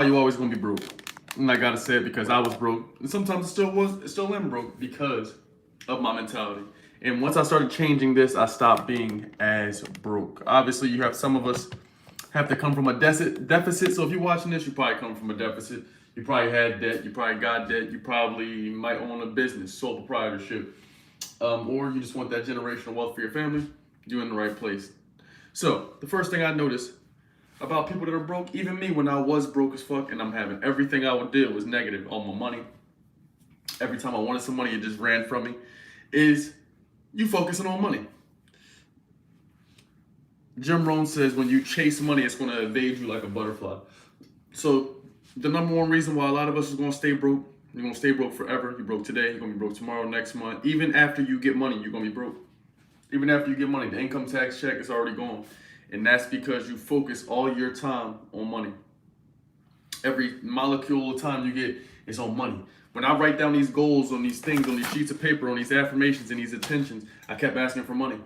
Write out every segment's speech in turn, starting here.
you always gonna be broke. And I gotta say it because I was broke. And sometimes still am broke because of my mentality. And once I started changing this, I stopped being as broke. Obviously, you have some of us have to come from a deficit. So if you're watching this, you probably come from a deficit. You probably had debt. You probably got debt. You probably might own a business, sole proprietorship, or you just want that generational wealth for your family. You're in the right place. So the first thing I noticed about people that are broke, even me when I was broke as fuck and I'm having everything I would do was negative on my money. Every time I wanted some money, it just ran from me. Is you focusing on money. Jim Rohn says when you chase money, it's going to evade you like a butterfly. So the number one reason why a lot of us is going to stay broke, you're going to stay broke forever. You're broke today, you're going to be broke tomorrow, next month. Even after you get money, you're going to be broke. Even after you get money, the income tax check is already gone. And that's because you focus all your time on money. Every molecule of time you get is on money. When I write down these goals on these things, on these sheets of paper, on these affirmations and these intentions, I kept asking for money.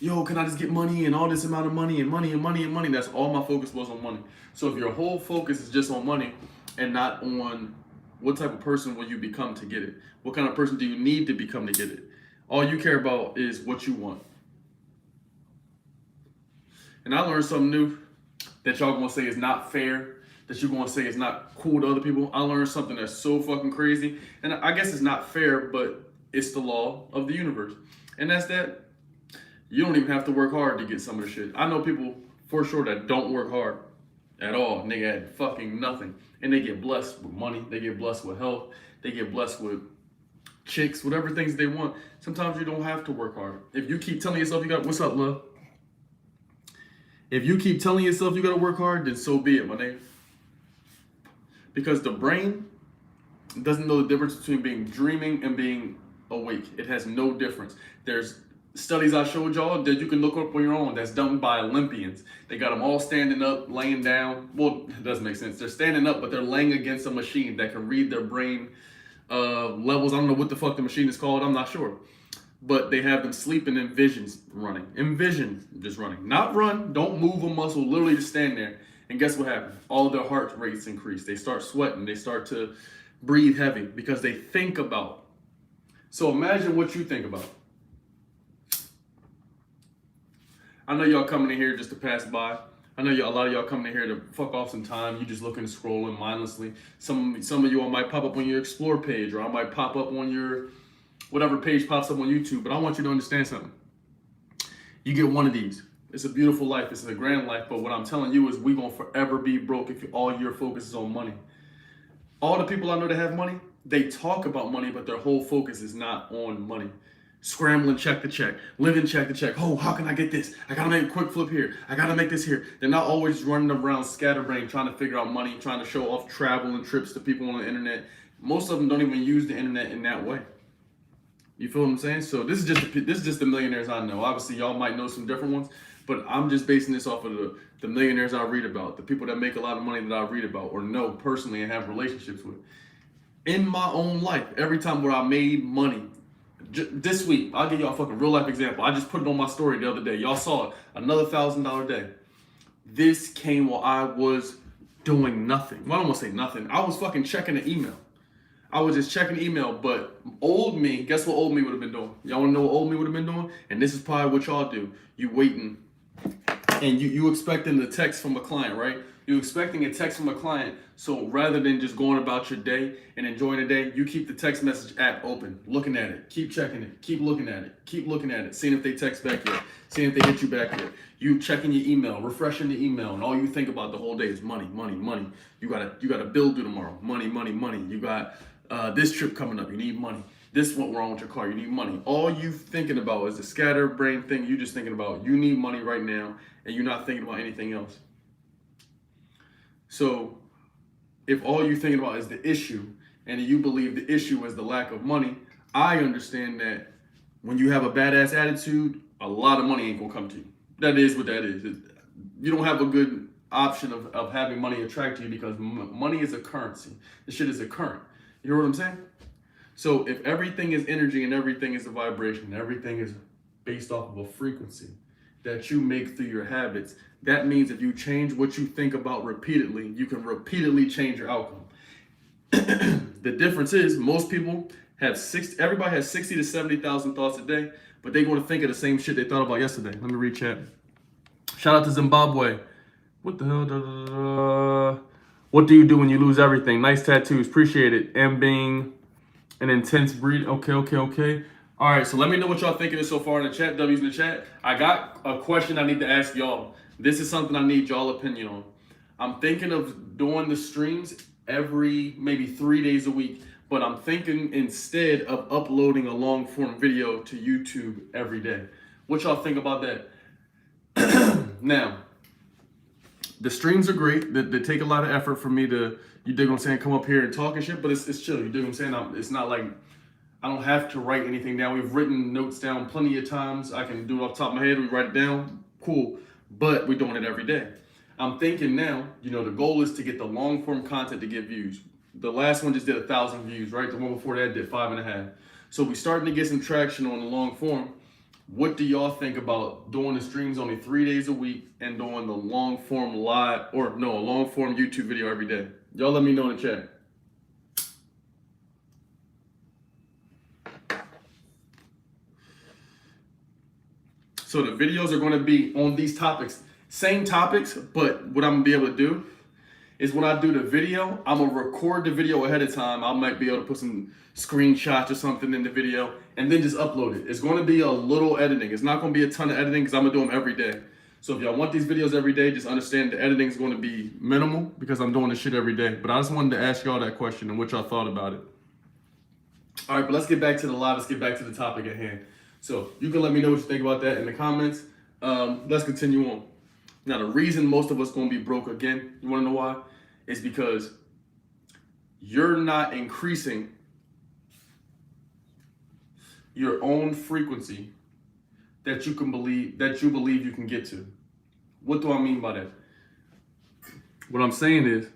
Yo, can I just get money and all this amount of money and money and money and money? That's all my focus was on money. So if your whole focus is just on money and not on what type of person will you become to get it? What kind of person do you need to become to get it? All you care about is what you want. And I learned something new that y'all gonna say is not fair, that you're gonna say is not cool to other people. I learned something that's so fucking crazy. And I guess it's not fair, but it's the law of the universe. And that's that you don't even have to work hard to get some of the shit. I know people for sure that don't work hard at all. And they had fucking nothing. And they get blessed with money. They get blessed with health. They get blessed with chicks, whatever things they want. Sometimes you don't have to work hard. If you keep telling yourself you got, what's up, love? If you keep telling yourself you gotta work hard, then so be it, my nigga. Because the brain doesn't know the difference between being dreaming and being awake. It has no difference. There's studies I showed y'all that you can look up on your own that's done by Olympians. They got them all standing up, laying down. Well, it doesn't make sense. They're standing up, but they're laying against a machine that can read their brain levels. I don't know what the fuck the machine is called. I'm not sure. But they have them sleeping in visions running. In vision, just running. Not run, don't move a muscle, literally just stand there. And guess what happens? All their heart rates increase. They start sweating. They start to breathe heavy because they think about. So imagine what you think about. I know y'all coming in here just to pass by. I know a lot of y'all coming in here to fuck off some time. You just looking to scrolling mindlessly. Some of you all might pop up on your explore page, or I might pop up on your whatever page pops up on YouTube. But I want you to understand something. You get one of these. It's a beautiful life. It's a grand life. But what I'm telling you is we gonna forever be broke if all your focus is on money. All the people I know that have money, they talk about money, but their whole focus is not on money. Scrambling check to check, living check to check. Oh, how can I get this? I gotta make a quick flip here. I gotta make this here. They're not always running around scatterbrained trying to figure out money, trying to show off travel and trips to people on the internet. Most of them don't even use the internet in that way. You feel what I'm saying? So this is just the millionaires I know. Obviously, y'all might know some different ones, but I'm just basing this off of the millionaires I read about, the people that make a lot of money that I read about or know personally and have relationships with. In my own life, every time where I made money, this week, I'll give y'all a fucking real life example. I just put it on my story the other day. Y'all saw it. Another $1,000 day. This came while I was doing nothing. Well, I don't want to say nothing. I was fucking checking the email. I was just checking the email, but old me, guess what old me would have been doing? Y'all want to know what old me would have been doing? And this is probably what y'all do. You waiting, and you expecting the text from a client, right? You expecting a text from a client, so rather than just going about your day and enjoying the day, you keep the text message app open, looking at it, keep checking it, keep looking at it, keep looking at it, seeing if they text back yet, seeing if they hit you back yet. You checking your email, refreshing the email, and all you think about the whole day is money, money, money. You got a bill due tomorrow, money, money, money. You got this trip coming up, you need money. This went wrong with your car, you need money. All you thinking about is a scatterbrain thing. You just thinking about you need money right now, and you're not thinking about anything else. So if all you're thinking about is the issue, and you believe the issue is the lack of money, I understand that when you have a badass attitude, a lot of money ain't gonna come to you. That is what that is. You don't have a good option of having money attract to you because money is a currency. This shit is a current. You hear what I'm saying? So if everything is energy and everything is a vibration, everything is based off of a frequency that you make through your habits, That means if you change what you think about repeatedly, you can repeatedly change your outcome. The difference is most people have everybody has 60 to 70,000 thoughts a day, but they're going to think of the same shit they thought about yesterday. Let me read chat. Shout out to Zimbabwe. What the hell? What do you do when you lose everything? Nice tattoos. Appreciate it. And being an intense breed. Okay. All right, so let me know what y'all thinking of so far in the chat. W's in the chat. I got a question I need to ask y'all. This is something I need y'all opinion on. I'm thinking of doing the streams every maybe 3 days a week, but I'm thinking instead of uploading a long form video to YouTube every day. What y'all think about that? Now, the streams are great. They take a lot of effort for me to, you dig what I'm saying, come up here and talk and shit, but it's chill. You dig what I'm saying? It's not like I don't have to write anything down. We've written notes down plenty of times. I can do it off the top of my head. We write it down. Cool. But we're doing it every day. I'm thinking now, the goal is to get the long form content to get views. The last one just did 1,000 views, right? The one before that did 5.5. So we're starting to get some traction on the long form. What do y'all think about doing the streams only 3 days a week and doing the long form a long form YouTube video every day? Y'all let me know in the chat. So the videos are going to be on these topics, same topics, but what I'm going to be able to do is when I do the video, I'm going to record the video ahead of time. I might be able to put some screenshots or something in the video and then just upload it. It's going to be a little editing. It's not going to be a ton of editing because I'm going to do them every day. So if y'all want these videos every day, just understand the editing is going to be minimal because I'm doing this shit every day. But I just wanted to ask y'all that question and what y'all thought about it. All right, but let's get back to the live. Let's get back to the topic at hand. So you can let me know what you think about that in the comments. Let's continue on. Now, the reason most of us going to be broke again, you want to know why? It's because you're not increasing your own frequency that you believe you can get to. What do I mean by that? What I'm saying is,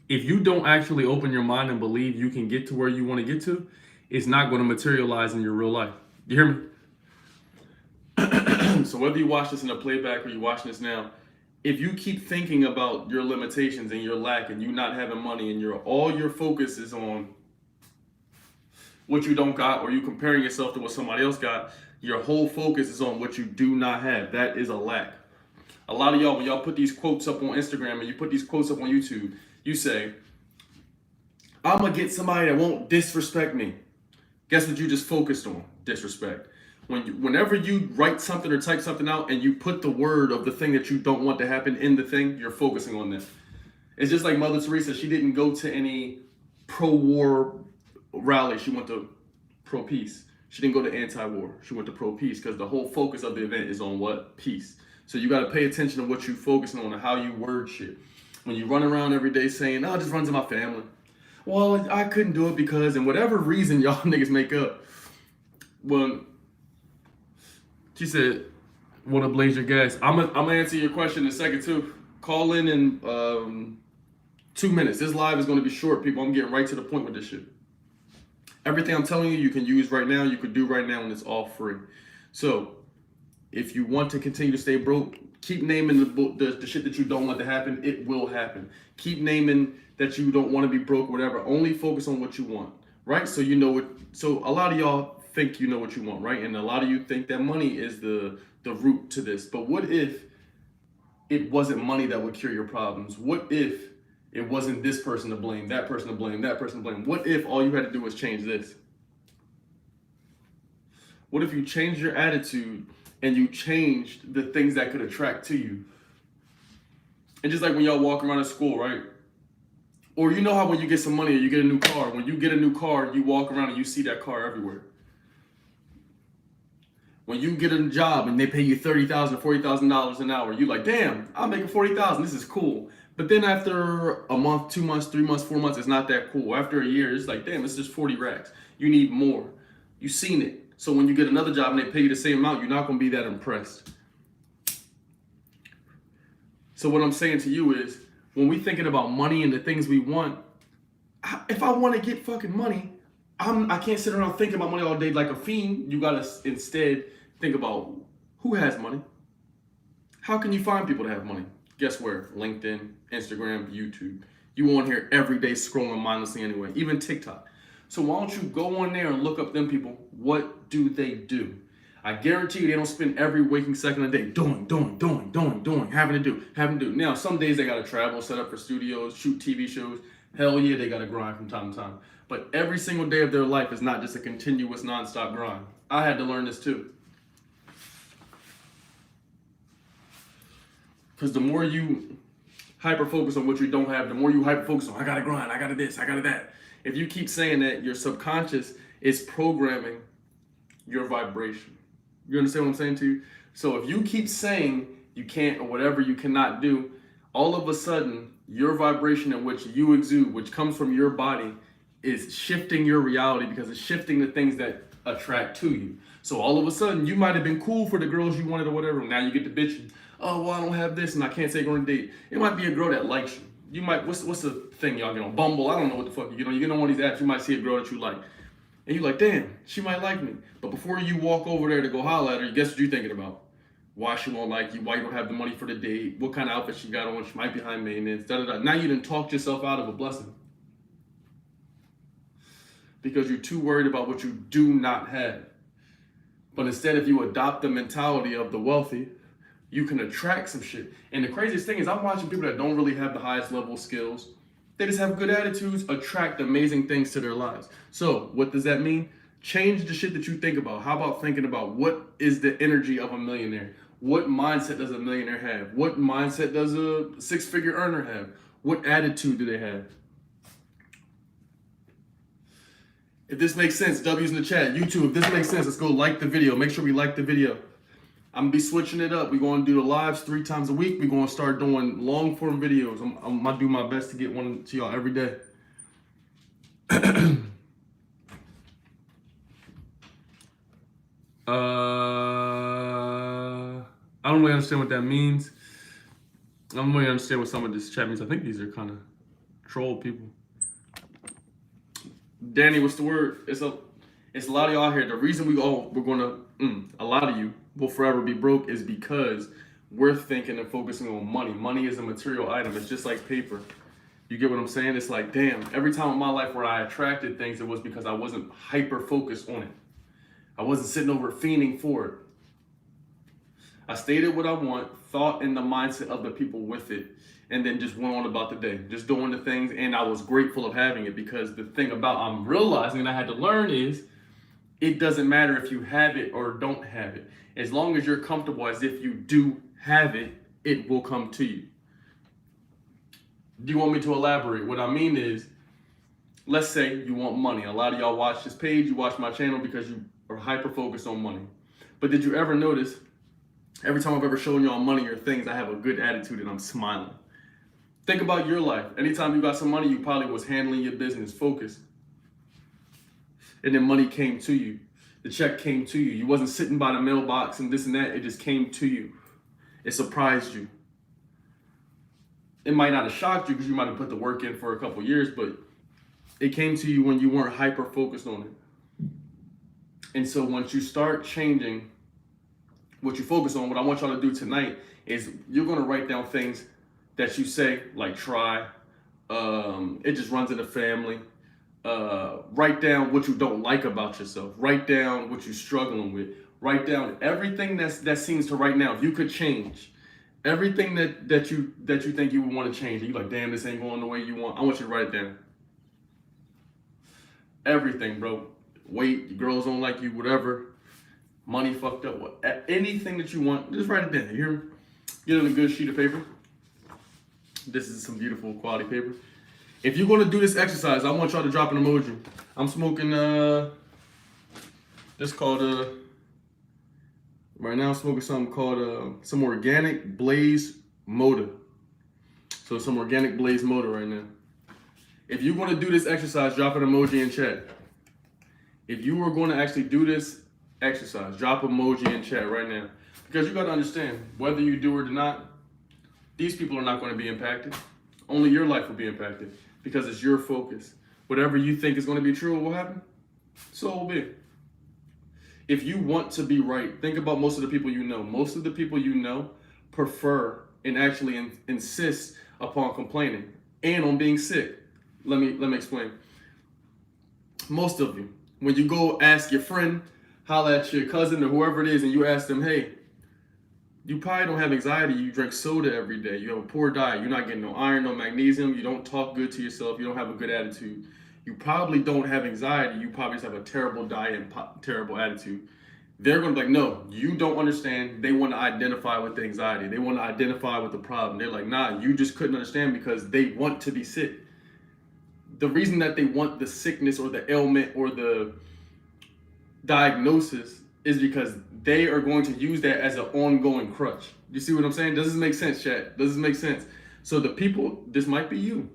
if you don't actually open your mind and believe you can get to where you want to get to, it's not going to materialize in your real life. You hear me? So whether you watch this in a playback or you're watching this now, if you keep thinking about your limitations and your lack and you not having money and all your focus is on what you don't got or you comparing yourself to what somebody else got, your whole focus is on what you do not have. That is a lack. A lot of y'all, when y'all put these quotes up on Instagram and you put these quotes up on YouTube, you say, I'm going to get somebody that won't disrespect me. Guess what you just focused on? Disrespect. Whenever you write something or type something out and you put the word of the thing that you don't want to happen in the thing, you're focusing on that. It's just like Mother Teresa. She didn't go to any pro-war rally. She went to pro-peace. She didn't go to anti-war. She went to pro-peace because the whole focus of the event is on what? Peace. So you got to pay attention to what you're focusing on and how you word shit. When you run around every day saying, oh, it just runs in my family. Well, I couldn't do it because, and whatever reason y'all niggas make up. Well, she said, want to blaze your gas. I'm gonna answer your question in a second too. Call in 2 minutes. This live is gonna be short, people. I'm getting right to the point with this shit. Everything I'm telling you, you can use right now, you could do right now, and it's all free. So, if you want to continue to stay broke, keep naming the shit that you don't want to happen. It will happen. Keep naming that you don't want to be broke, whatever. Only focus on what you want, right? So you know what. So a lot of y'all think you know what you want, right? And a lot of you think that money is the root to this. But what if it wasn't money that would cure your problems? What if it wasn't this person to blame, that person to blame, that person to blame? What if all you had to do was change this? What if you changed your attitude and you changed the things that could attract to you? And just like when y'all walk around at school, right? Or you know how when you get some money or you get a new car, when you get a new car, you walk around and you see that car everywhere. When you get a job and they pay you $30,000, $40,000 an hour, you're like, damn, I'm making $40,000. This is cool. But then after a month, 2 months, 3 months, 4 months, it's not that cool. After a year, it's like, damn, it's just 40 racks. You need more. You've seen it. So when you get another job and they pay you the same amount, you're not going to be that impressed. So what I'm saying to you is, when we're thinking about money and the things we want, if I want to get fucking money, I can't sit around thinking about money all day like a fiend. You got to instead think about who has money. How can you find people that have money? Guess where? LinkedIn, Instagram, YouTube. You on here every day scrolling mindlessly anyway, even TikTok. So why don't you go on there and look up them people? What do they do? I guarantee you they don't spend every waking second of the day doing, having to do. Now, some days they gotta travel, set up for studios, shoot TV shows. Hell yeah, they gotta grind from time to time. But every single day of their life is not just a continuous nonstop grind. I had to learn this too. Because the more you hyper focus on what you don't have, the more you hyper focus on, I gotta grind, I gotta this, I gotta that. If you keep saying that, your subconscious is programming your vibration. You understand what I'm saying to you? So if you keep saying you can't or whatever you cannot do, all of a sudden, your vibration in which you exude, which comes from your body, is shifting your reality because it's shifting the things that attract to you. So all of a sudden, you might have been cool for the girls you wanted or whatever. Now you get to bitching. Oh, well, I don't have this and I can't take her on a date. It might be a girl that likes you. You might, what's the thing y'all get on? Bumble, I don't know what the fuck you get on. You get on one of these apps, you might see a girl that you like. And you're like, damn, she might like me. But before you walk over there to go holler at her, guess what you're thinking about? Why she won't like you, why you don't have the money for the date, what kind of outfit she got on, she might be high maintenance, da-da-da. Now you done talked yourself out of a blessing. Because you're too worried about what you do not have. But instead, if you adopt the mentality of the wealthy, you can attract some shit. And the craziest thing is I'm watching people that don't really have the highest level of skills. They just have good attitudes, attract amazing things to their lives. So what does that mean? Change the shit that you think about. How about thinking about what is the energy of a millionaire? What mindset does a millionaire have? What mindset does a six-figure earner have? What attitude do they have? If this makes sense, W's in the chat. YouTube, if this makes sense, let's go like the video. Make sure we like the video. I'm gonna be switching it up. We're gonna do the lives 3 times a week. We're gonna start doing long form videos. I'm gonna do my best to get one to y'all every day. I don't really understand what that means. I don't really understand what some of this chat means. I think these are kind of troll people. Danny, what's the word? It's a lot of y'all here. The reason a lot of you will forever be broke is because we're thinking and focusing on money. Money is a material item. It's just like paper. You get what I'm saying? It's like, damn, every time in my life where I attracted things, it was because I wasn't hyper focused on it. I wasn't sitting over fiending for it. I stated what I want, thought in the mindset of the people with it, and then just went on about the day, just doing the things, and I was grateful of having it because the thing about I'm realizing and I had to learn is it doesn't matter if you have it or don't have it. As long as you're comfortable as if you do have it, it will come to you. Do you want me to elaborate? What I mean is, let's say you want money. A lot of y'all watch this page, you watch my channel because you are hyper focused on money. But did you ever notice, every time I've ever shown y'all money or things, I have a good attitude and I'm smiling. Think about your life. Anytime you got some money, you probably was handling your business, focused. And then money came to you. The check came to you. You wasn't sitting by the mailbox and this and that. It just came to you. It surprised you. It might not have shocked you because you might have put the work in for a couple years, but it came to you when you weren't hyper focused on it. And so once you start changing what you focus on, what I want y'all to do tonight is you're going to write down things that you say, like try. It just runs in the family. Write down what you don't like about yourself. Write down what you're struggling with. Write down everything that seems to right now, if you could change everything that you think you would want to change. And you're like, damn, this ain't going the way you want. I want you to write it down. Everything, bro. Weight, girls don't like you, whatever. Money fucked up, what? Anything that you want, just write it down. You hear me? Get on a good sheet of paper. This is some beautiful quality paper. If you're going to do this exercise, I want y'all to drop an emoji. I'm smoking, this called, right now I'm smoking something called, some organic blaze motor. So some organic blaze motor right now. If you're going to do this exercise, drop an emoji in chat. If you are going to actually do this exercise, drop emoji in chat right now. Because you got to understand, whether you do it or not, these people are not going to be impacted. Only your life will be impacted. Because it's your focus. Whatever you think is going to be true, what will happen? So it will be. If you want to be right, think about most of the people you know. Most of the people you know prefer and actually insist upon complaining and on being sick. Let me explain. Most of you, when you go ask your friend, holla at your cousin or whoever it is, and you ask them, hey, you probably don't have anxiety. You drink soda every day. You have a poor diet. You're not getting no iron, no magnesium. You don't talk good to yourself. You don't have a good attitude. You probably don't have anxiety. You probably just have a terrible diet and terrible attitude. They're going to be like, no, you don't understand. They want to identify with the anxiety. They want to identify with the problem. They're like, nah, you just couldn't understand because they want to be sick. The reason that they want the sickness or the ailment or the diagnosis is because they are going to use that as an ongoing crutch. You see what I'm saying? Does this make sense, chat? Does this make sense? So the people, this might be you.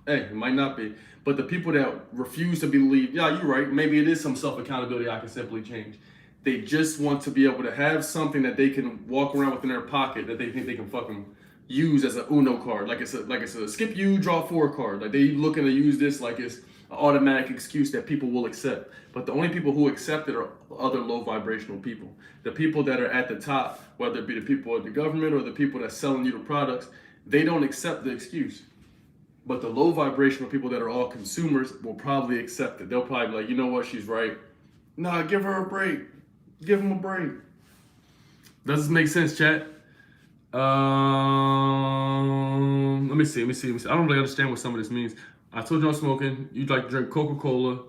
Hey, it might not be. But the people that refuse to believe, yeah, you're right. Maybe it is some self-accountability I can simply change. They just want to be able to have something that they can walk around with in their pocket that they think they can fucking use as a Uno card. Like it's a skip you, draw four card. Like they looking to use this like it's an automatic excuse that people will accept. But the only people who accept it are other low vibrational people. The people that are at the top, whether it be the people at the government or the people that's selling you the products, they don't accept the excuse. But the low vibrational people that are all consumers will probably accept it. They'll probably be like, you know what, she's right. Nah, give her a break. Give them a break. Does this make sense, chat? Let me see. I don't really understand what some of this means. I told you I'm smoking. You'd like to drink Coca-Cola,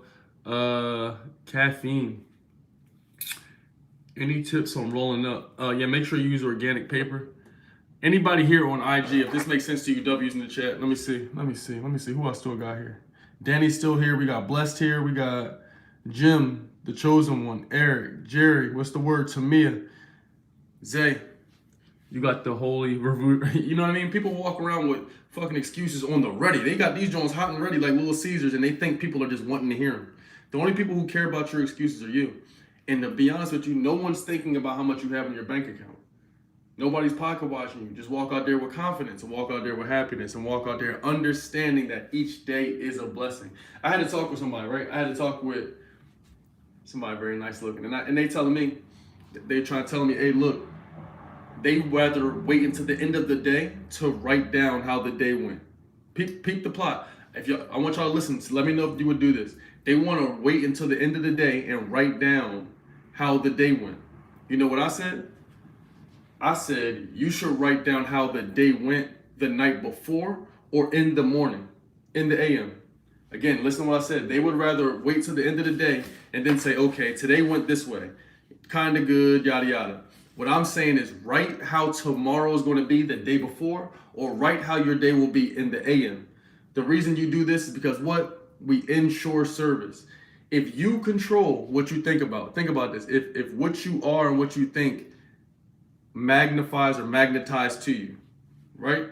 caffeine. Any tips on rolling up? Yeah, make sure you use organic paper. Anybody here on IG, if this makes sense to you, W's in the chat. Let me see. Who I still got here? Danny's still here. We got Blessed here. We got Jim, the chosen one. Eric, Jerry, what's the word? Tamia, Zay. You got the holy review. You know what I mean? People walk around with fucking excuses on the ready. They got these joints hot and ready like Little Caesars, and they think people are just wanting to hear them. The only people who care about your excuses are you. And to be honest with you, no one's thinking about how much you have in your bank account. Nobody's pocket watching you. Just walk out there with confidence and walk out there with happiness and walk out there understanding that each day is a blessing. I had to talk with somebody, right? I had to talk with somebody very nice looking. And they telling me, they trying to tell me, hey, look, they rather wait until the end of the day to write down how the day went. Peep the plot. I want y'all to listen. So let me know if you would do this. They want to wait until the end of the day and write down how the day went. You know what I said? I said you should write down how the day went the night before or in the morning, in the AM. Again, listen to what I said. They would rather wait till the end of the day and then say, okay, today went this way. Kind of good, yada, yada. What I'm saying is write how tomorrow is going to be the day before or write how your day will be in the AM. The reason you do this is because what? We ensure service. If you control what you think about this. If what you are and what you think magnifies or magnetized to you, right?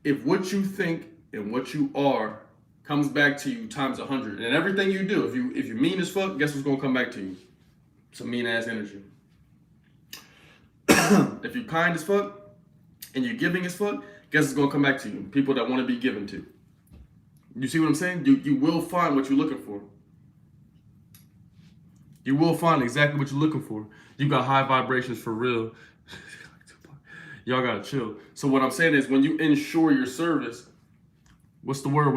If what you think and what you are comes back to you times 100, and everything you do, if you mean as fuck, guess what's gonna come back to you? Some mean ass energy. If you're kind as fuck and you're giving as fuck, guess what's gonna come back to you? People that want to be given to. You see what I'm saying? You will find what you're looking for. You will find exactly what you're looking for. You got high vibrations for real. Y'all gotta chill. So what I'm saying is when you ensure your service, what's the word?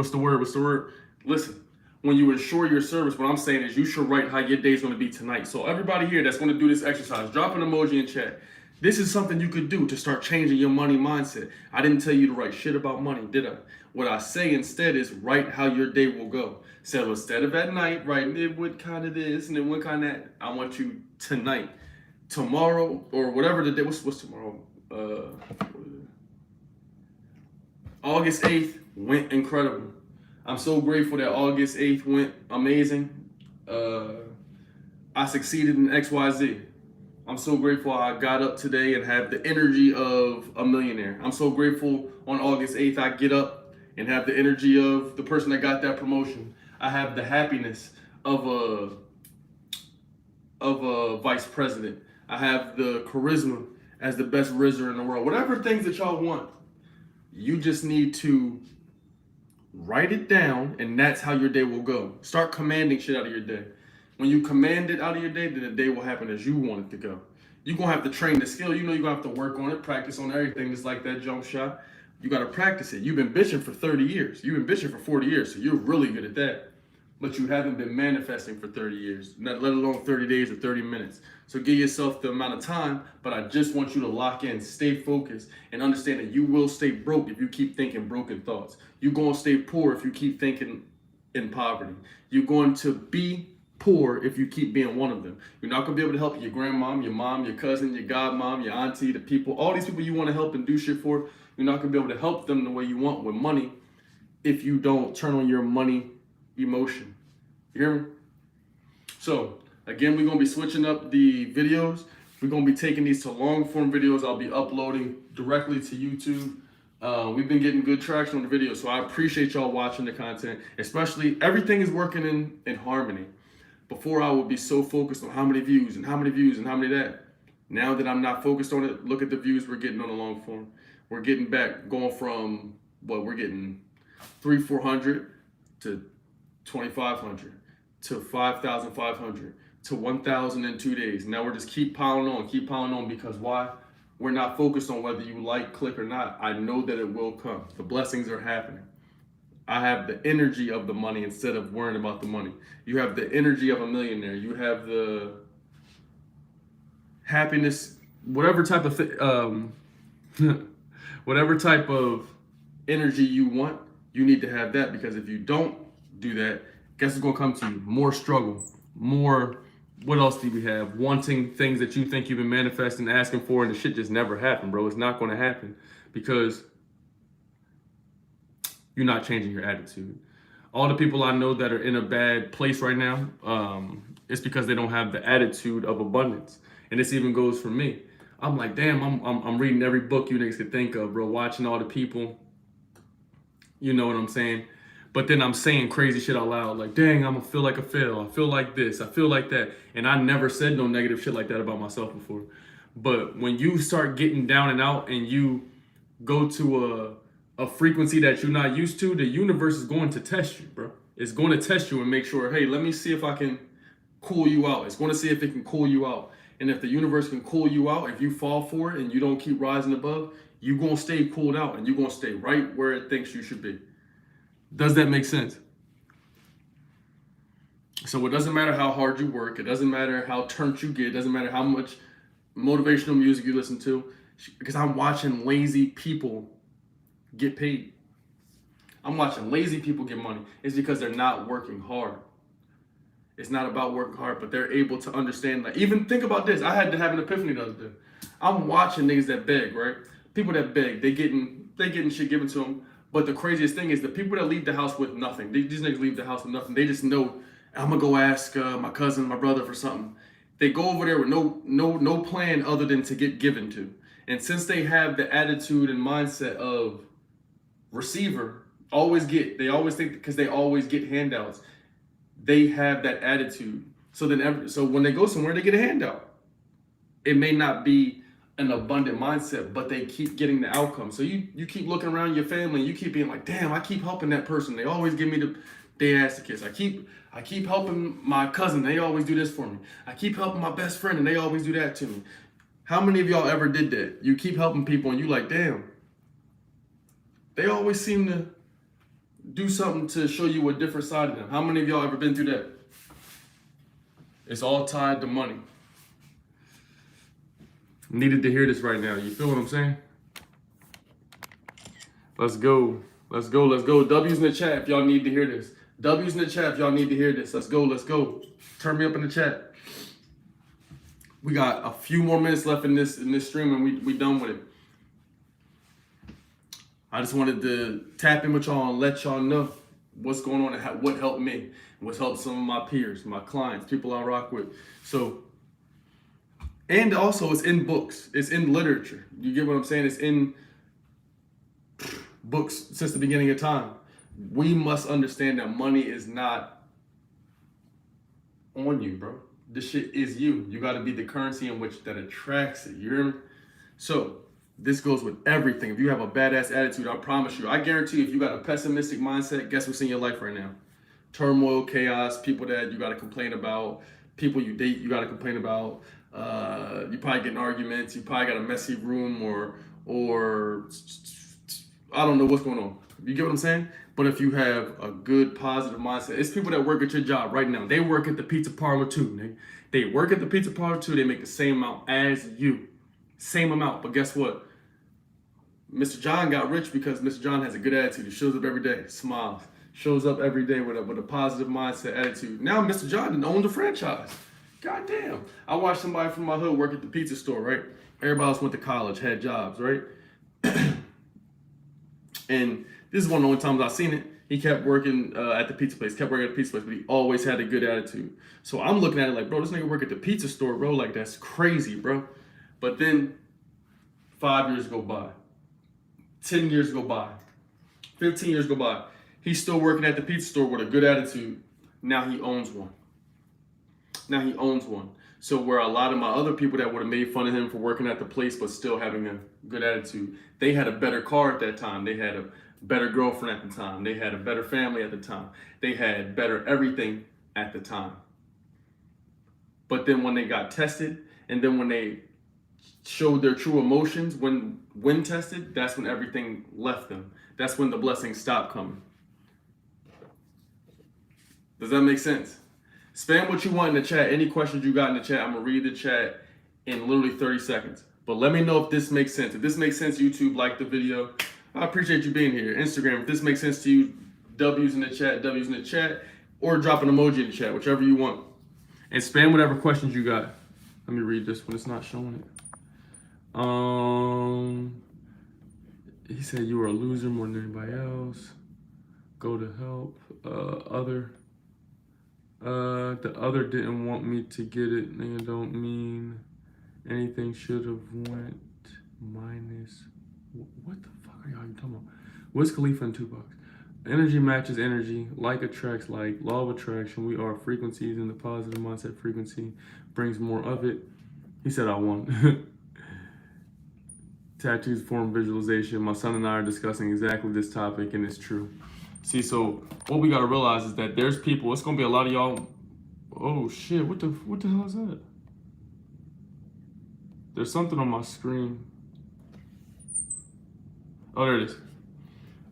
Listen, when you ensure your service, what I'm saying is you should write how your day's gonna be tonight. So everybody here that's gonna do this exercise, drop an emoji in chat. This is something you could do to start changing your money mindset. I didn't tell you to write shit about money, did I? What I say instead is write how your day will go. So instead of at night, write it went kind of this and it went kind of that. I want you tonight, tomorrow, or whatever the day. What's tomorrow? August 8th went incredible. I'm so grateful that August 8th went amazing. I succeeded in XYZ. I'm so grateful I got up today and have the energy of a millionaire. I'm so grateful on August 8th I get up and have the energy of the person that got that promotion. I have the happiness of a vice president. I have the charisma as the best RZR in the world. Whatever things that y'all want, you just need to write it down, and that's how your day will go. Start commanding shit out of your day. When you command it out of your day, then the day will happen as you want it to go. You're going to have to train the skill. You know you're going to have to work on it, practice on everything, just like that jump shot. You got to practice it. You've been bitching for 30 years. You've been bitching for 40 years, so you're really good at that. But you haven't been manifesting for 30 years, not let alone 30 days or 30 minutes. So give yourself the amount of time, but I just want you to lock in, stay focused, and understand that you will stay broke if you keep thinking broken thoughts. You're going to stay poor if you keep thinking in poverty. You're going to be poor if you keep being one of them. You're not going to be able to help your grandmom, your mom, your cousin, your godmom, your auntie, the people, all these people you want to help and do shit for. You're not going to be able to help them the way you want with money if you don't turn on your money emotion. You hear me? So, again, we're going to be switching up the videos. We're going to be taking these to long form videos. I'll be uploading directly to YouTube. We've been getting good traction on the videos, so I appreciate y'all watching the content. Especially, everything is working in harmony. Before, I would be so focused on how many views and how many views and how many that. Now that I'm not focused on it, look at the views we're getting on the long form. We're getting back, going from, we're getting 300-400 to 2,500 to 5,500 to 1,000 in 2 days. Now we're just keep piling on because why? We're not focused on whether you like, click or not. I know that it will come. The blessings are happening. I have the energy of the money instead of worrying about the money. You have the energy of a millionaire. You have the happiness, whatever type of whatever type of energy you want, you need to have that, because if you don't do that, guess what's gonna come to you? More struggle, more, what else do we have? Wanting things that you think you've been manifesting, asking for, and the shit just never happened, bro. It's not gonna happen because you're not changing your attitude. All the people I know that are in a bad place right now, it's because they don't have the attitude of abundance. And this even goes for me. I'm like, damn, I'm reading every book you niggas could think of, bro, watching all the people. You know what I'm saying? But then I'm saying crazy shit out loud, like, dang, I'm gonna feel like a fail. I feel like this, I feel like that. And I never said no negative shit like that about myself before. But when you start getting down and out and you go to a frequency that you're not used to, the universe is going to test you, bro. It's going to test you and make sure, hey, let me see if I can cool you out. It's going to see if it can cool you out. And if the universe can cool you out, if you fall for it and you don't keep rising above, you're going to stay cooled out and you're going to stay right where it thinks you should be. Does that make sense? So it doesn't matter how hard you work. It doesn't matter how turned you get. It doesn't matter how much motivational music you listen to. Because I'm watching lazy people get paid. I'm watching lazy people get money. It's because they're not working hard. It's not about working hard, but they're able to understand. Like, even think about this. I had to have an epiphany the other day. I'm watching niggas that beg, right? People that beg, they getting shit given to them. But the craziest thing is the people that leave the house with nothing. These niggas leave the house with nothing. They just know, I'm gonna go ask my cousin, my brother for something. They go over there with no plan other than to get given to. And since they have the attitude and mindset of receiver, they always think, because they always get handouts, they have that attitude. So when they go somewhere, they get a handout. It may not be an abundant mindset, but they keep getting the outcome. So you keep looking around your family, and you keep being like, damn, I keep helping that person. They always give me the ass to kiss. I keep helping my cousin. They always do this for me. I keep helping my best friend, and they always do that to me. How many of y'all ever did that? You keep helping people, and you like, damn, they always seem to do something to show you a different side of them. How many of y'all ever been through that? It's all tied to money. Needed to hear this right now. You feel what I'm saying? Let's go. W's in the chat if y'all need to hear this. W's in the chat if y'all need to hear this. Let's go. Turn me up in the chat. We got a few more minutes left in this stream, and we done with it. I just wanted to tap in with y'all and let y'all know what's going on and what helped me, what's helped some of my peers, my clients, people I rock with. So, and also it's in books, it's in literature. You get what I'm saying? It's in books since the beginning of time. We must understand that money is not on you, bro. This shit is you. You got to be the currency in which that attracts it. You hear me? So this goes with everything. If you have a badass attitude, I promise you, I guarantee you, if you got a pessimistic mindset, guess what's in your life right now? Turmoil, chaos, people that you got to complain about, people you date, you got to complain about, You probably get in arguments. You probably got a messy room, or I don't know what's going on. You get what I'm saying? But if you have a good positive mindset, it's people that work at your job right now. They work at the pizza parlor too. They work at the pizza parlor too. They make the same amount as you, same amount. But guess what? Mr. John got rich because Mr. John has a good attitude. He shows up every day, smiles, shows up every day with a positive mindset attitude. Now Mr. John owns a franchise. God damn. I watched somebody from my hood work at the pizza store, right? Everybody else went to college, had jobs, right? And this is one of the only times I've seen it. He kept working at the pizza place, but he always had a good attitude. So I'm looking at it like, bro, this nigga work at the pizza store, bro. Like, that's crazy, bro. But then 5 years go by, 10 years go by, 15 years go by. He's still working at the pizza store with a good attitude. Now he owns one. So where a lot of my other people that would have made fun of him for working at the place but still having a good attitude, they had a better car at that time. They had a better girlfriend at the time. They had a better family at the time. They had better everything at the time. But then when they got tested, and then when they showed their true emotions when tested, that's when everything left them. That's when the blessings stopped coming. Does that make sense? Spam what you want in the chat. Any questions you got in the chat, I'm gonna read the chat in literally 30 seconds. But let me know if this makes sense. If this makes sense, YouTube, like the video. I appreciate you being here. Instagram, if this makes sense to you, W's in the chat, or drop an emoji in the chat, whichever you want. And spam whatever questions you got. Let me read this one. It's not showing it. He said you were a loser more than anybody else. Go to help. The other didn't want me to get it. Nigga don't mean anything. Should have went minus. What the fuck are y'all talking about? Wiz Khalifa and Tupac. Energy matches energy. Like attracts like. Law of attraction. We are frequencies, and the positive mindset frequency brings more of it. He said I won. Tattoos form visualization. My son and I are discussing exactly this topic, and it's true. See, so what we gotta realize is that there's people. It's gonna be a lot of y'all. Oh shit! What the hell is that? There's something on my screen. Oh, there it is.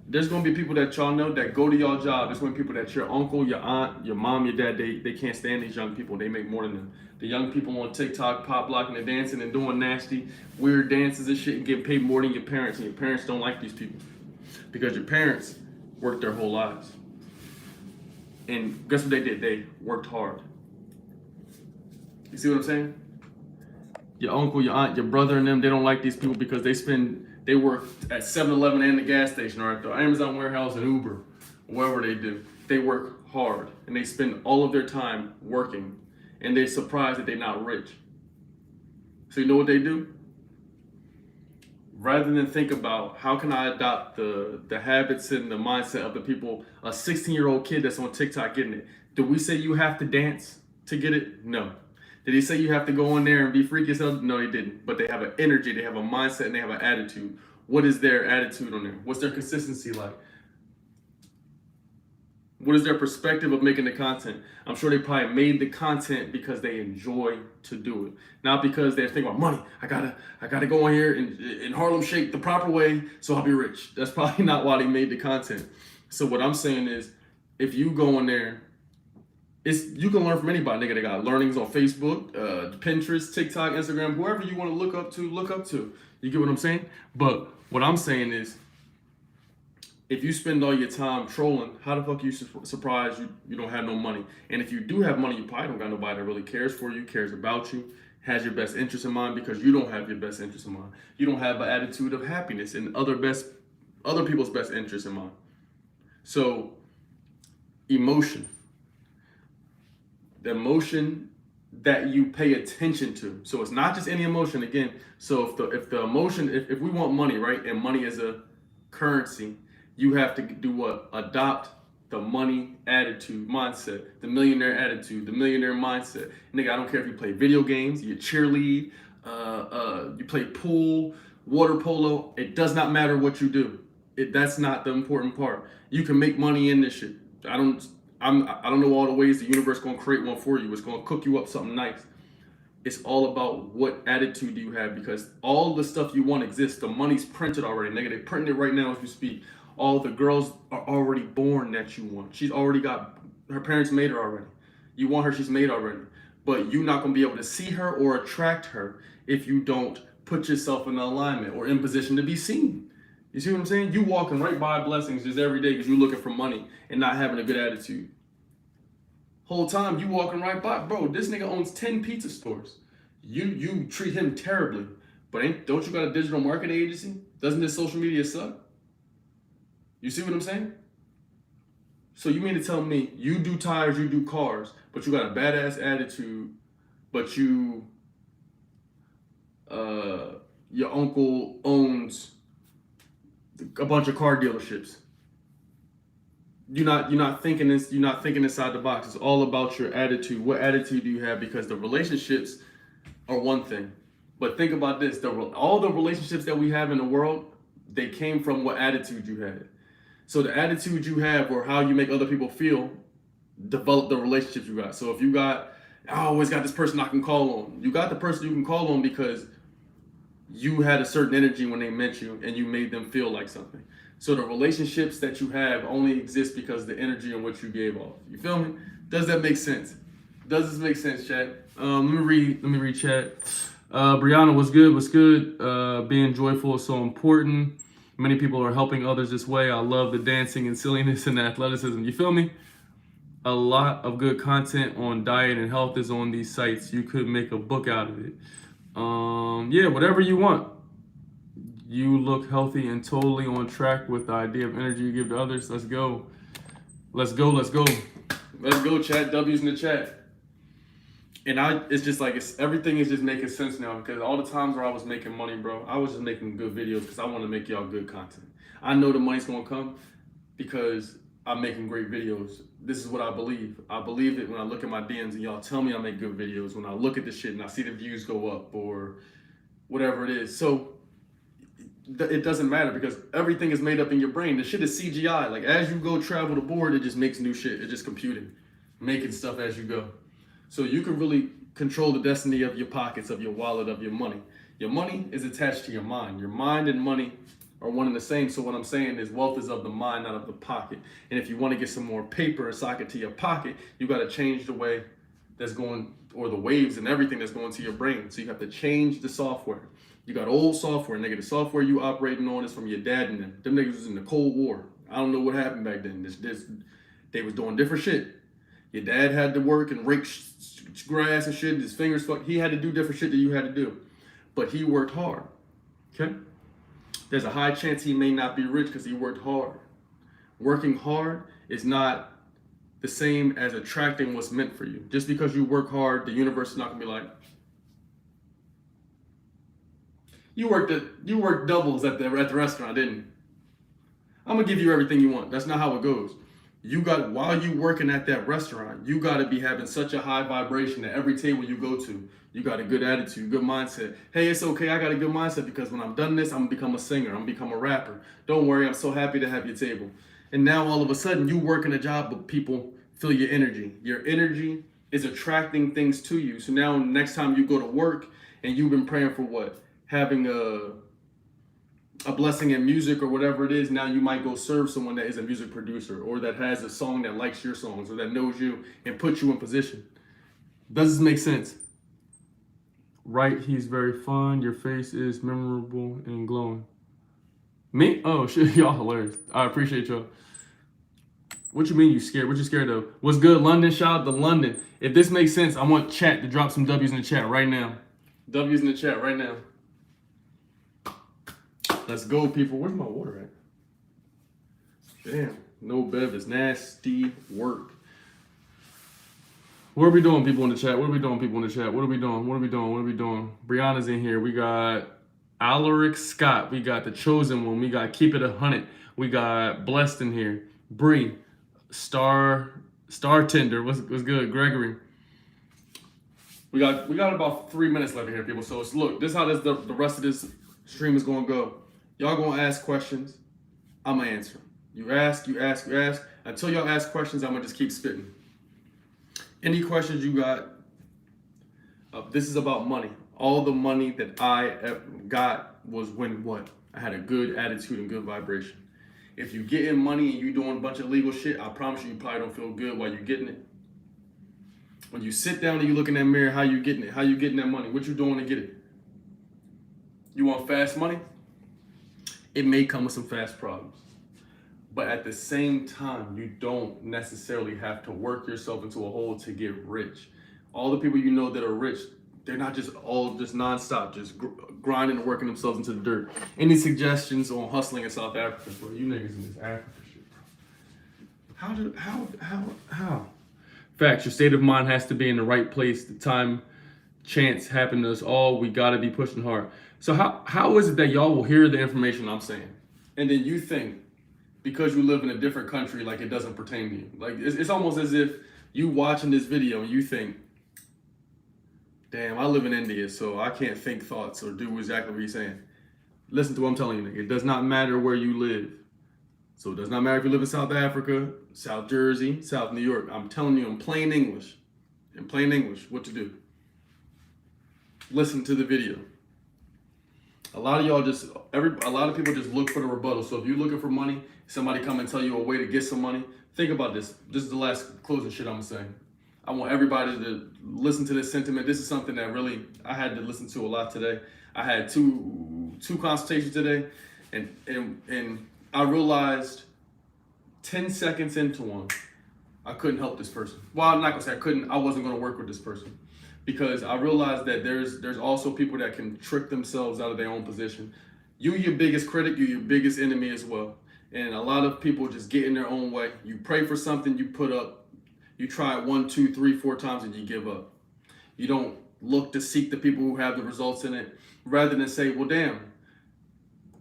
There's gonna be people that y'all know that go to y'all job. There's gonna be people that your uncle, your aunt, your mom, your dad, they can't stand these young people. They make more than them. The young people on TikTok pop locking and dancing and doing nasty, weird dances and shit and getting paid more than your parents. And your parents don't like these people because your parents worked their whole lives. And guess what they did? They worked hard. You see what I'm saying? Your uncle, your aunt, your brother and them, they don't like these people because they work at 7-Eleven and the gas station or at the Amazon warehouse and Uber, whatever they do. They work hard and they spend all of their time working, and they're surprised that they're not rich. So you know what they do? Rather than think about how can I adopt the habits and the mindset of the people, a 16-year-old kid that's on TikTok getting it. Did we say you have to dance to get it? No. Did he say you have to go in there and be freaky yourself? No, he didn't. But they have an energy, they have a mindset, and they have an attitude. What is their attitude on there? What's their consistency like? What is their perspective of making the content? I'm sure they probably made the content because they enjoy to do it. Not because they're thinking about money. I gotta go in here and Harlem Shake the proper way so I'll be rich. That's probably not why they made the content. So what I'm saying is, if you go in there, you can learn from anybody. Nigga, they got learnings on Facebook, Pinterest, TikTok, Instagram, whoever you want to look up to. You get what I'm saying? But what I'm saying is, if you spend all your time trolling, how the fuck are you surprised you don't have no money? And if you do have money, you probably don't got nobody that really cares for you, cares about you, has your best interest in mind, because you don't have your best interest in mind. You don't have an attitude of happiness and other people's best interest in mind. So, emotion. The emotion that you pay attention to. So it's not just any emotion. Again, so if the emotion, if we want money, right, and money is a currency, you have to do what? Adopt the money attitude, mindset, the millionaire attitude, the millionaire mindset. Nigga, I don't care if you play video games, you cheerlead, you play pool, water polo. It does not matter what you do. That's not the important part. You can make money in this shit. I don't know all the ways the universe gonna create one for you. It's gonna cook you up something nice. It's all about what attitude do you have, because all the stuff you want exists. The money's printed already, nigga. They printing it right now as we speak. All the girls are already born that you want. She's already got, her parents made her already. You want her, she's made already. But you're not gonna be able to see her or attract her if you don't put yourself in alignment or in position to be seen. You see what I'm saying? You walking right by blessings just every day because you're looking for money and not having a good attitude. Whole time you walking right by, bro. This nigga owns 10 pizza stores. You treat him terribly, but don't you got a digital marketing agency? Doesn't this social media suck? You see what I'm saying? So you mean to tell me you do tires, you do cars, but you got a badass attitude, but your uncle owns a bunch of car dealerships. You're not thinking this. You're not thinking inside the box. It's all about your attitude. What attitude do you have? Because the relationships are one thing, but think about this: all the relationships that we have in the world, they came from what attitude you had. So the attitude you have, or how you make other people feel, develop the relationships you got. So if you got, I always got this person I can call on. You got the person you can call on because you had a certain energy when they met you and you made them feel like something. So the relationships that you have only exist because of the energy in which you gave off. You feel me? Does that make sense? Does this make sense, chat? Let me read chat. Brianna, what's good? What's good? Being joyful is so important. Many people are helping others this way. I love the dancing and silliness and the athleticism. You feel me? A lot of good content on diet and health is on these sites. You could make a book out of it. Yeah, whatever you want. You look healthy and totally on track with the idea of energy you give to others. Let's go. Let's go. Let's go. Let's go, chat. W's in the chat. And it's just like, everything is just making sense now, because all the times where I was making money, bro, I was just making good videos because I want to make y'all good content. I know the money's going to come because I'm making great videos. This is what I believe. I believe it when I look at my DMs and y'all tell me I make good videos, when I look at the shit and I see the views go up or whatever it is. So it doesn't matter because everything is made up in your brain. The shit is CGI. Like, as you go travel the board, it just makes new shit. It's just computing, making stuff as you go. So you can really control the destiny of your pockets, of your wallet, of your money. Your money is attached to your mind. Your mind and money are one and the same. So what I'm saying is wealth is of the mind, not of the pocket. And if you want to get some more paper and sock it to your pocket, you got to change the way that's going, or the waves and everything that's going to your brain. So you have to change the software. You got old software, nigga. The software you operating on is from your dad and them. Them niggas was in the Cold War. I don't know what happened back then. They was doing different shit. Your dad had to work and rake grass and shit. His fingers fucked. He had to do different shit that you had to do. But he worked hard. Okay? There's a high chance he may not be rich because he worked hard. Working hard is not the same as attracting what's meant for you. Just because you work hard, the universe is not gonna be like, you worked doubles at the restaurant, didn't you? I'm gonna give you everything you want. That's not how it goes. While you working at that restaurant, you gotta be having such a high vibration at every table you go to. You got a good attitude, good mindset. Hey, it's okay, I got a good mindset because when I'm done this, I'm gonna become a singer, I'm gonna become a rapper. Don't worry, I'm so happy to have your table. And now all of a sudden, you working a job, but people feel your energy. Your energy is attracting things to you. So now next time you go to work and you've been praying for what? Having a blessing in music or whatever it is, now you might go serve someone that is a music producer or that has a song that likes your songs or that knows you and put you in position. Does this make sense? Right, he's very fun. Your face is memorable and glowing. Me? Oh shit, y'all hilarious. I appreciate y'all. What you mean you scared? What you scared of? What's good, London? Shout out to London. If this makes sense, I want chat to drop some W's in the chat right now. W's in the chat right now. Let's go, people. Where's my water at? Damn, no bev is nasty work. What are we doing, people in the chat? What are we doing, people in the chat? What are we doing? What are we doing? What are we doing? Brianna's in here. We got Alaric Scott. We got The Chosen One. We got Keep It 100. We got Blessed in here. Bree. Star Tender. What's good? Gregory. We got about 3 minutes left in here, people. So look, this is how the rest of this stream is gonna go. Y'all gonna ask questions. I'm gonna answer. You ask. Until y'all ask questions, I'm gonna just keep spitting. Any questions you got, This is about money. All the money that I got was when what? I had a good attitude and good vibration. If you getting money and you doing a bunch of illegal shit, I promise you probably don't feel good while you're getting it. When you sit down and you look in that mirror, how you getting it? How you getting that money? What you doing to get it? You want fast money? It may come with some fast problems. But at the same time, you don't necessarily have to work yourself into a hole to get rich. All the people you know that are rich, they're not just all just nonstop, just grinding and working themselves into the dirt. Any suggestions on hustling in South Africa, bro? You niggas in this Africa shit, bro. How? Facts, your state of mind has to be in the right place. The time, chance happen to us all. We gotta be pushing hard. So how is it that y'all will hear the information I'm saying, and then you think, because you live in a different country, like it doesn't pertain to you? Like it's almost as if you watching this video and you think, damn, I live in India, so I can't think thoughts or do exactly what he's saying. Listen to what I'm telling you, nigga. It does not matter where you live. So it does not matter if you live in South Africa, South Jersey, South New York. I'm telling you in plain English, what to do. Listen to the video. A lot of people just look for the rebuttal. So if you're looking for money, somebody come and tell you a way to get some money, think about this. This is the last closing shit I'm saying. I want everybody to listen to this sentiment. This is something that really I had to listen to a lot today. I had two consultations today, and I realized 10 seconds into one, I couldn't help this person. Well, I'm not gonna say I wasn't gonna work with this person, because I realized that there's also people that can trick themselves out of their own position. You your biggest critic, you your biggest enemy as well. And a lot of people just get in their own way. You pray for something, you put up, you try it 1, 2, 3, 4 times and you give up. You don't look to seek the people who have the results in it, rather than say, well, damn,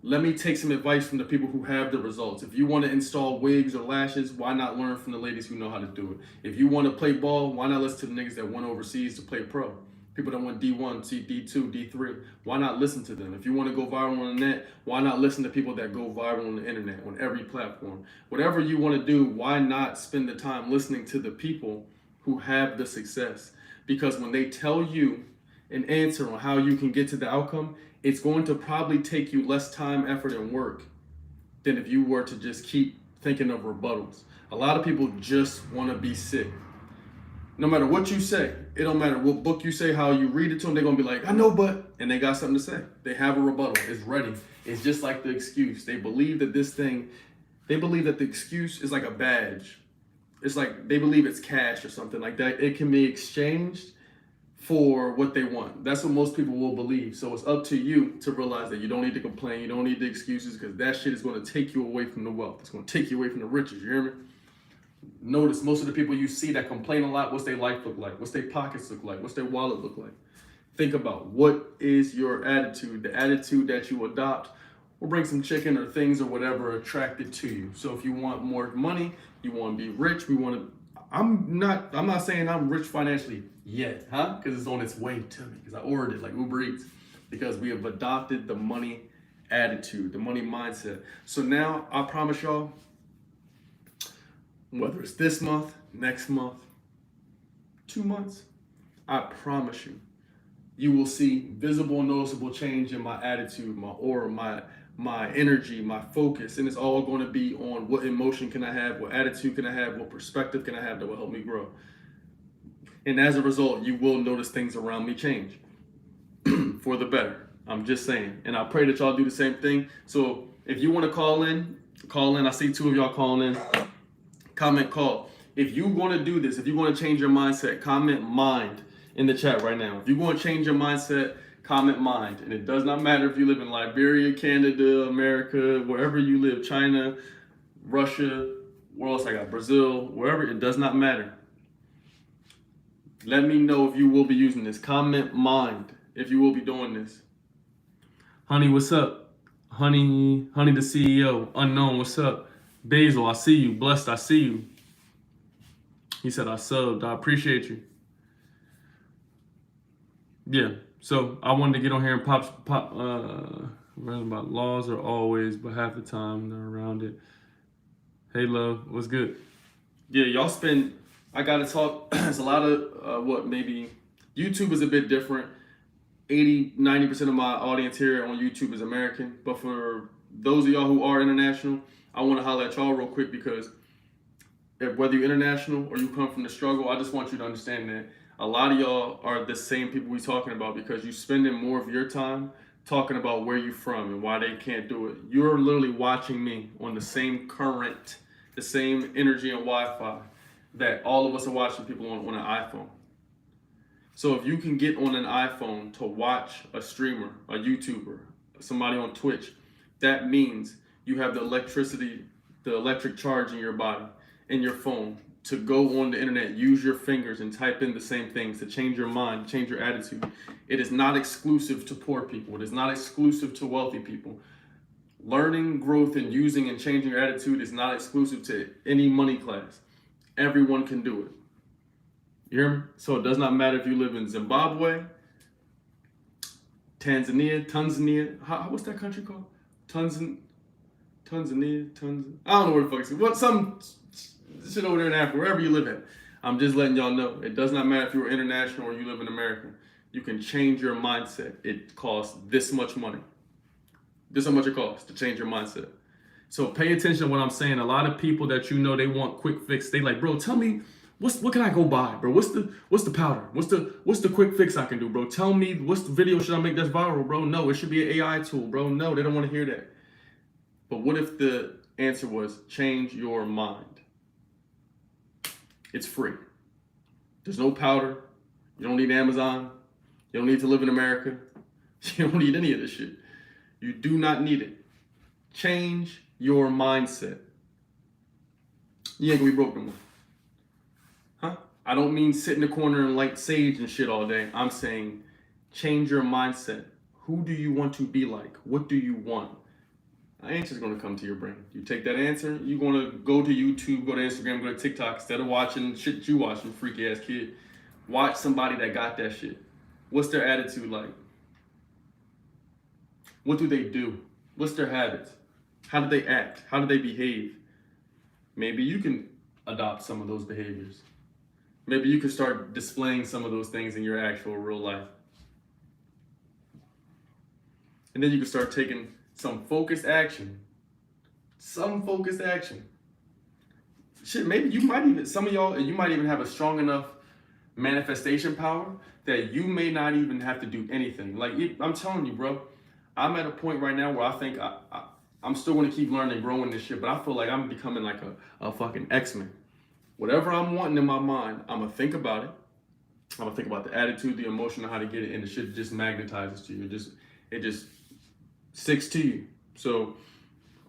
let me take some advice from the people who have the results. If you want to install wigs or lashes, why not learn from the ladies who know how to do it? If you want to play ball, why not listen to the niggas that went overseas to play pro? People that went D1, D2, D3, why not listen to them? If you want to go viral on the net, why not listen to people that go viral on the internet, on every platform? Whatever you want to do, why not spend the time listening to the people who have the success? Because when they tell you an answer on how you can get to the outcome, it's going to probably take you less time, effort, and work than if you were to just keep thinking of rebuttals. A lot of people just want to be sick. No matter what you say, it don't matter what book you say, how you read it to them, they're going to be like, I know, but, and they got something to say. They have a rebuttal. It's ready. It's just like the excuse. They believe that the excuse is like a badge. It's like they believe it's cash or something like that. It can be exchanged for what they want. That's what most people will believe. So it's up to you to realize that you don't need to complain. You don't need the excuses, because that shit is going to take you away from the wealth. It's going to take you away from the riches. You hear me? Notice most of the people you see that complain a lot, what's their life look like? What's their pockets look like? What's their wallet look like? Think about, what is your attitude? The attitude that you adopt will bring some chicken or things or whatever attracted to you. So if you want more money, you want to be rich, I'm not saying I'm rich financially yet, huh? Because it's on its way to me, because I ordered it like Uber Eats, because we have adopted the money attitude, the money mindset. So now I promise y'all, whether it's this month, next month, 2 months, I promise you, you will see visible, noticeable change in my attitude, my aura, my energy, my focus, and it's all going to be on what emotion can I have, what attitude can I have, what perspective can I have that will help me grow. And as a result, you will notice things around me change for the better. I'm just saying. And I pray that y'all do the same thing. So if you want to call in. I see 2 of y'all calling in. Comment call. If you want to do this, if you want to change your mindset, comment mind in the chat right now. If you want to change your mindset, comment mind. And it does not matter if you live in Liberia, Canada, America, wherever you live, China, Russia, where else I got, Brazil, wherever, it does not matter. Let me know if you will be using this. Comment mind if you will be doing this. Honey, what's up? Honey the CEO. Unknown, what's up? Basil, I see you. Blessed, I see you. He said I subbed. I appreciate you. Yeah, so I wanted to get on here and run about laws are always, but half the time they're around it. Hey, love, what's good? Yeah, y'all I gotta talk. It's a lot of, maybe YouTube is a bit different. 80-90% of my audience here on YouTube is American. But for those of y'all who are international, I want to holler at y'all real quick, because whether you're international or you come from the struggle, I just want you to understand that a lot of y'all are the same people we talking about, because you're spending more of your time talking about where you're from and why they can't do it. You're literally watching me on the same current, the same energy and Wi-Fi that all of us are watching people on an iPhone. So if you can get on an iPhone to watch a streamer, a YouTuber, somebody on Twitch, that means you have the electric charge in your body, in your phone, to go on the internet, use your fingers and type in the same things, to change your mind, change your attitude. It is not exclusive to poor people. It is not exclusive to wealthy people. Learning, growth, and using and changing your attitude is not exclusive to any money class. Everyone can do it. You hear me? So it does not matter if you live in Zimbabwe, Tanzania. What's that country called? Tanzania. I don't know where the fuck it's. What some shit over there in Africa, wherever you live at. I'm just letting y'all know. It does not matter if you're international or you live in America. You can change your mindset. It costs this much money. This is how much it costs to change your mindset. So pay attention to what I'm saying. A lot of people that you know, they want quick fix. They like, bro, tell me what can I go buy, bro? What's the powder? What's the quick fix I can do, bro? Tell me, what's the video should I make that's viral, bro? No, it should be an AI tool, bro. No, they don't want to hear that. But what if the answer was change your mind? It's free. There's no powder. You don't need Amazon. You don't need to live in America. You don't need any of this shit. You do not need it. Change your mindset. You ain't gonna be broke no more. Huh? I don't mean sit in the corner and light sage and shit all day. I'm saying change your mindset. Who do you want to be like? What do you want? An answer's gonna come to your brain. You take that answer, you're gonna go to YouTube, go to Instagram, go to TikTok. Instead of watching shit that you watching, freaky ass kid, watch somebody that got that shit. What's their attitude like? What do they do? What's their habits? How do they act? How do they behave? Maybe you can adopt some of those behaviors. Maybe you can start displaying some of those things in your actual real life. And then you can start taking some focused action. Shit, maybe you might even, some of y'all, you might even have a strong enough manifestation power that you may not even have to do anything. Like, I'm telling you, bro, I'm at a point right now where I think I'm still going to keep learning and growing this shit, but I feel like I'm becoming like a fucking X-Men. Whatever I'm wanting in my mind, I'm going to think about it. I'm going to think about the attitude, the emotion, and how to get it, and the shit just magnetizes to you. It just sticks to you. So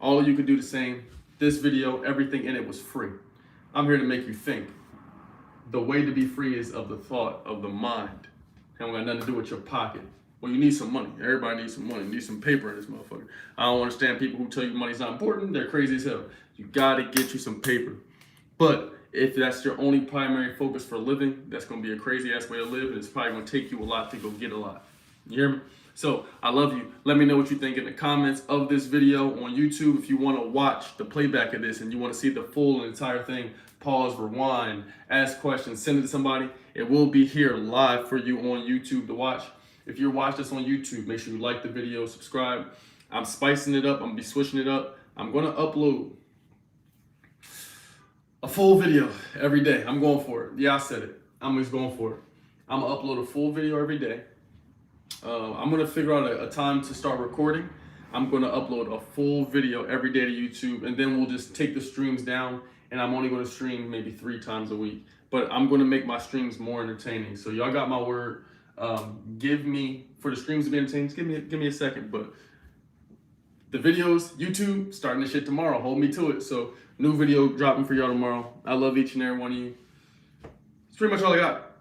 all of you could do the same. This video, everything in it was free. I'm here to make you think. The way to be free is of the thought, of the mind. It don't got nothing to do with your pocket. Well, you need some money. Everybody needs some money. You need some paper in this motherfucker. I don't understand people who tell you money's not important. They're crazy as hell. You gotta get you some paper. But if that's your only primary focus for living, that's gonna be a crazy ass way to live, and it's probably gonna take you a lot to go get a lot. You hear me? So I love you. Let me know what you think in the comments of this video on YouTube. If you want to watch the playback of this and you want to see the full and entire thing, pause, rewind, ask questions, send it to somebody. It will be here live for you on YouTube to watch. If you're watching this on YouTube, make sure you like the video, subscribe. I'm spicing it up. I'm gonna be switching it up. I'm gonna upload a full video every day. I'm going for it. Yeah, I said it. I'm just going for it. I'm gonna upload a full video every day. I'm gonna figure out a time to start recording. I'm gonna upload a full video every day to YouTube, and then we'll just take the streams down, and I'm only gonna stream maybe 3 times a week. But I'm gonna make my streams more entertaining. So y'all got my word. Give me, for the streams to be entertaining, give me a second. But the videos, YouTube, starting this shit tomorrow. Hold me to it. So new video dropping for y'all tomorrow. I love each and every one of you. It's pretty much all I got.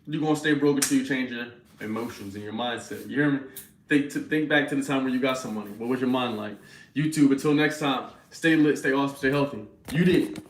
You're gonna stay broke until you change your emotions and your mindset. You hear me? Think back to the time where you got some money. What was your mind like? YouTube, until next time, stay lit, stay awesome, stay healthy. You did.